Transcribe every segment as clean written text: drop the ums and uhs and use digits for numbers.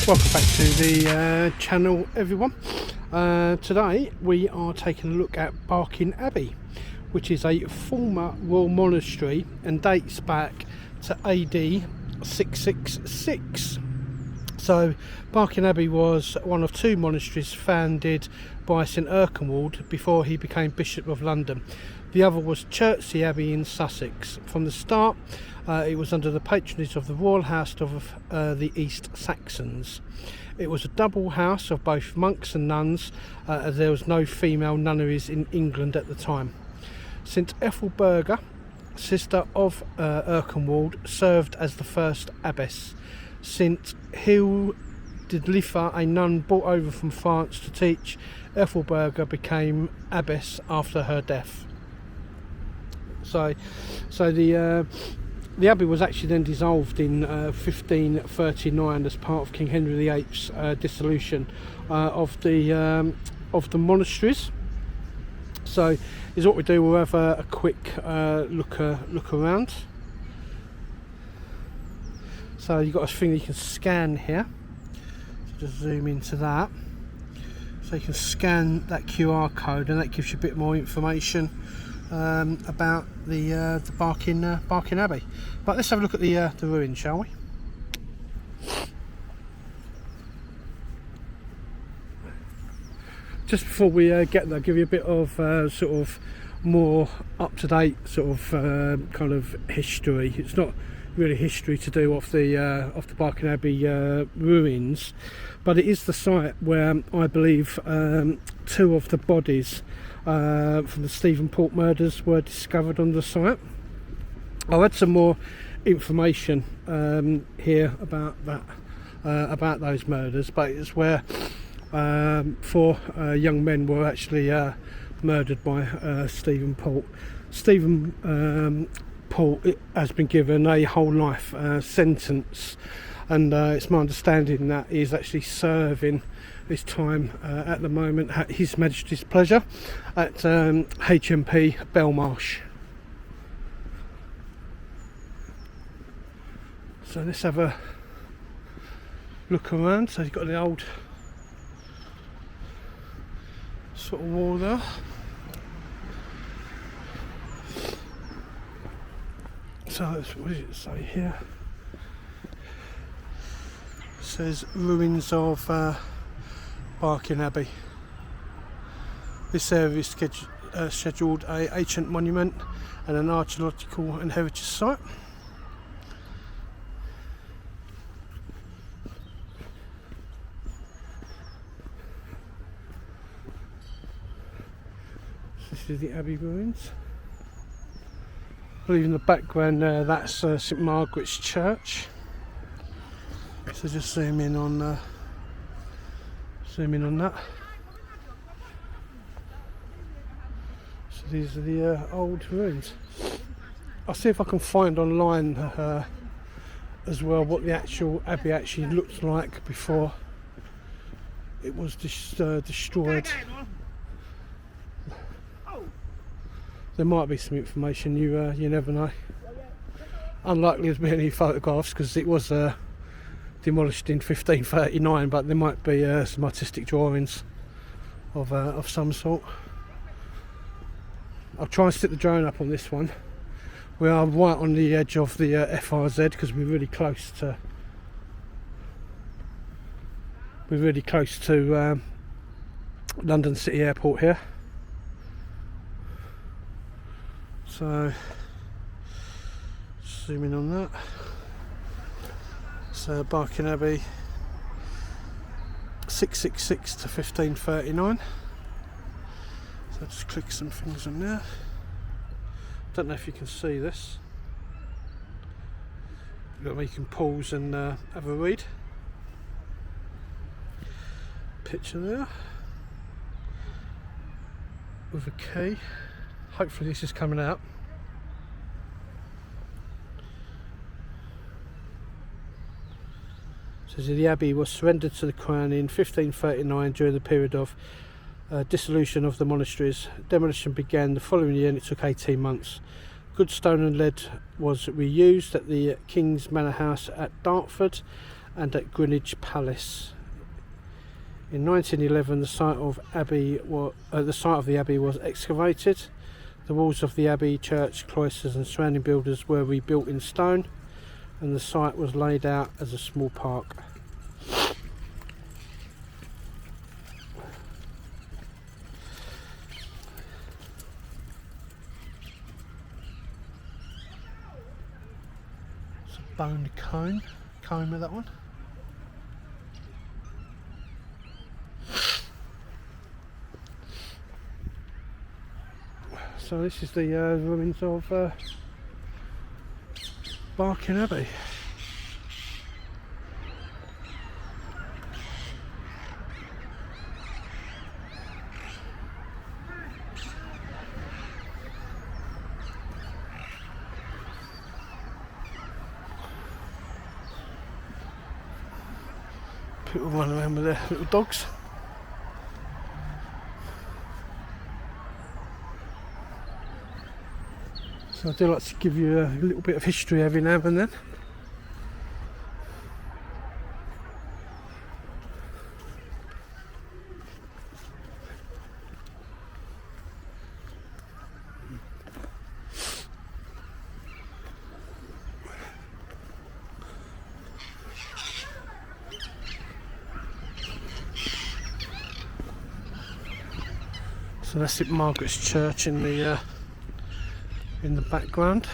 Welcome back to the channel, everyone. Today we are taking a look at Barking Abbey, which is a former royal monastery and dates back to AD 666. So Barking Abbey was one of two monasteries founded by St Erkenwald before he became Bishop of London. The other was Chertsey Abbey in Sussex. From the start, it was under the patronage of the royal house of the East Saxons. It was a double house of both monks and nuns, as there was no female nunneries in England at the time. St Ethelburga, sister of Erkenwald, served as the first abbess. St Hildilitha, a nun brought over from France to teach Ethelburga, became abbess after her death. So the abbey was actually then dissolved in 1539 as part of King Henry VIII's dissolution of the monasteries. So is what we do. We'll have a quick look around. So you've got a thing you can scan here. So just zoom into that. So you can scan that QR code, and that gives you a bit more information about the Barking Abbey. But let's have a look at the ruins, shall we? Just before we get there, I'll give you a bit of sort of more up-to-date sort of kind of history. It's not really history to do of the Barking Abbey ruins, but it is the site where I believe two of the bodies from the Stephenport murders were discovered on the site. I'll add some more information here about that, about those murders, but it's where four young men were actually murdered by Stephenport. Stephenport has been given a whole life sentence, and it's my understanding that he's actually serving his time at the moment at His Majesty's pleasure at HMP Belmarsh. So let's have a look around. So you've got the old sort of wall there. So what does it say here? It says ruins of Barking Abbey. This area is scheduled an ancient monument and an archaeological and heritage site. This is the Abbey ruins. I believe in the background there, that's St Margaret's Church. So just zoom in on that. So these are the old ruins. I'll see if I can find online as well what the actual abbey actually looked like before it was destroyed. There might be some information, you never know. Unlikely there's been any photographs because it was demolished in 1539, but there might be some artistic drawings of some sort. I'll try and stick the drone up on this one. We are right on the edge of the FRZ because we're really close to London City Airport here. So zoom in on that. So Barking Abbey 666 to 1539. So just click some things on there. Don't know if you can see this. You can pause and have a read. Picture there with a key. Hopefully this is coming out. So the abbey was surrendered to the crown in 1539 during the period of dissolution of the monasteries. Demolition began the following year and it took 18 months. Good stone and lead was reused at the King's Manor House at Dartford, and at Greenwich Palace. In 1911, the site of the abbey was excavated. The walls of the abbey, church, cloisters and surrounding buildings were rebuilt in stone, and the site was laid out as a small park. It's a bone comb with that one. So this is the ruins of Barking Abbey. People run around with their little dogs. So I do like to give you a little bit of history every now and then. So that's St Margaret's Church in the background.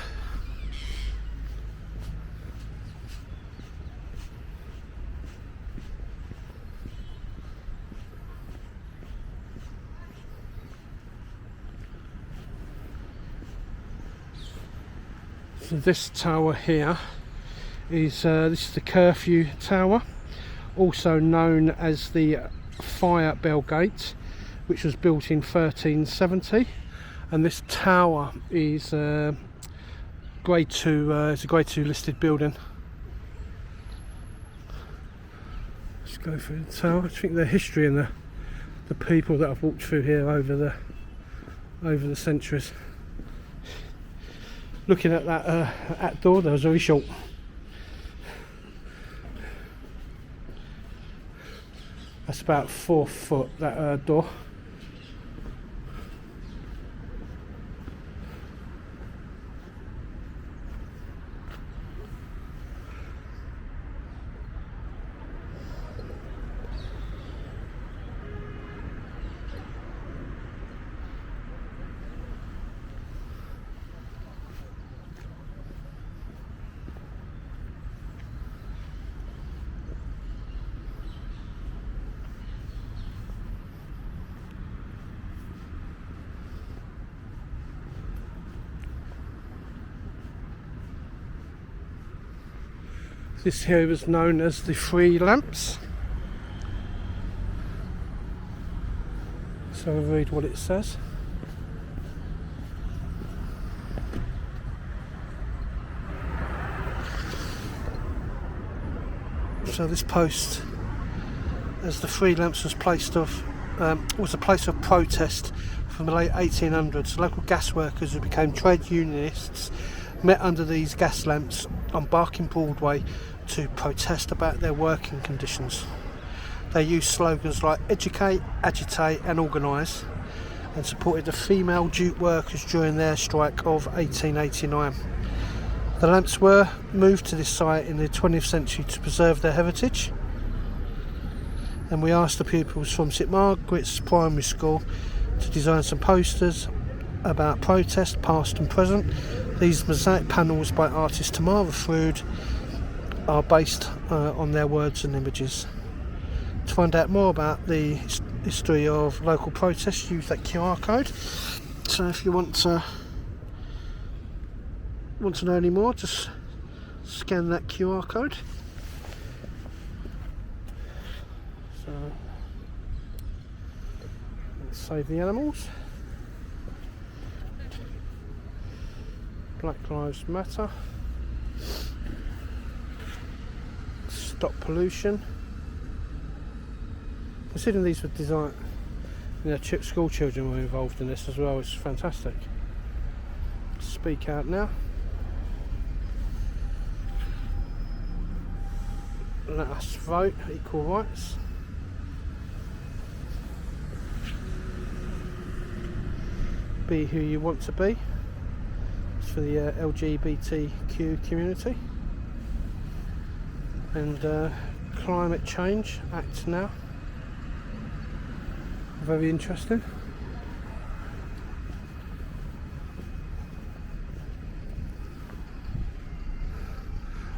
So this tower here is this is the curfew tower, also known as the fire bell gate, which was built in 1370. And this tower is grade 2. It's a grade 2 listed building. Let's go through the tower. I think the history and the people that have walked through here over the centuries. Looking at that door, that was very short. That's about 4 foot, that door. This here was known as the Three Lamps. So I'll read what it says. So this post, as the Three Lamps, was a place of protest from the late 1800s. Local gas workers who became trade unionists met under these gas lamps on Barking Broadway to protest about their working conditions. They used slogans like educate, agitate and organise, and supported the female jute workers during their strike of 1889. The lamps were moved to this site in the 20th century to preserve their heritage, and we asked the pupils from St Margaret's Primary School to design some posters about protest, past and present. These mosaic panels by artist Tamara Frood are based on their words and images. To find out more about the history of local protests, use that QR code. So if you want to know any more, just scan that QR code. So let's save the animals. Black Lives Matter. Stop pollution. Considering these were designed, school children were involved in this as well, it's fantastic. Speak out now. let us vote, equal rights. Be who you want to be. It's for the LGBTQ community. And Climate Change Act now. Very interesting.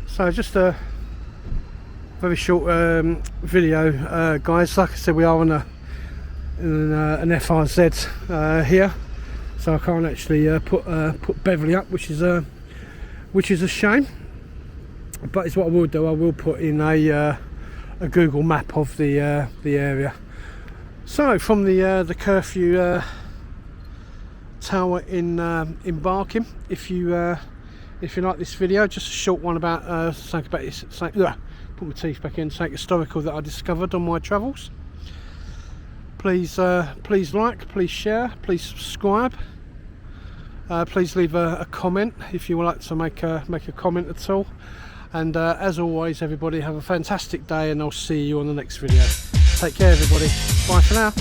So just a very short video, guys. Like I said, we are on an FRZ here, so I can't actually put Beverly up, which is a shame. But it's what I will do. I will put in a Google map of the area. So from the curfew tower in Barking, if you like this video, just a short one about something about this, put my teeth back in, something historical that I discovered on my travels. Please like, please share, please subscribe. Please leave a comment if you would like to make a comment at all. And as always, everybody have a fantastic day, and I'll see you on the next video. Take care, everybody. Bye for now.